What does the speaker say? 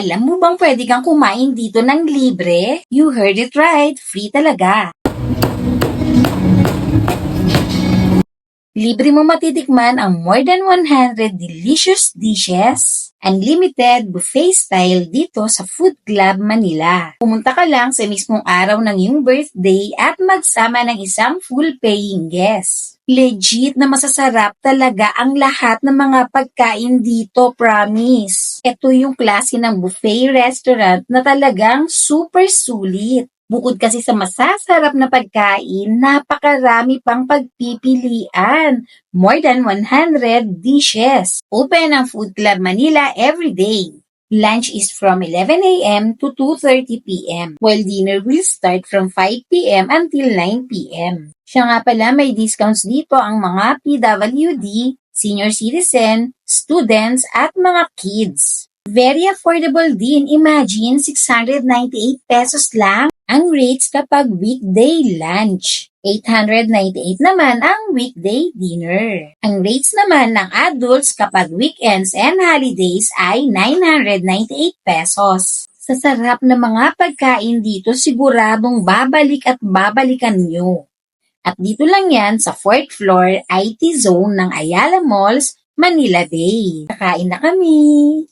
Alam mo bang pwede kang kumain dito ng libre? You heard it right, free talaga. Libre mo matitikman ang more than 100 delicious dishes. Unlimited buffet style dito sa Food Club Manila. Pumunta ka lang sa mismong araw ng iyong birthday at magsama ng isang full-paying guest. Legit na masasarap talaga ang lahat ng mga pagkain dito, promise. Ito yung klase ng buffet restaurant na talagang super sulit. Bukod kasi sa masasarap na pagkain, napakarami pang pagpipilian. More than 100 dishes. Open ang Food Club Manila every day. Lunch is from 11 a.m. to 2:30 p.m. while dinner will start from 5 p.m. until 9 p.m. Siya nga pala may discounts dito ang mga PWD, senior citizen, students at mga kids. Very affordable din. Imagine 698 pesos lang ang rates kapag weekday lunch. 898 naman ang weekday dinner. Ang rates naman ng adults kapag weekends and holidays ay 998 pesos. Sa sarap na mga pagkain dito, siguradong babalik at babalikan nyo. At dito lang yan sa 4th floor IT zone ng Ayala Malls, Manila Bay. Kakain na kami!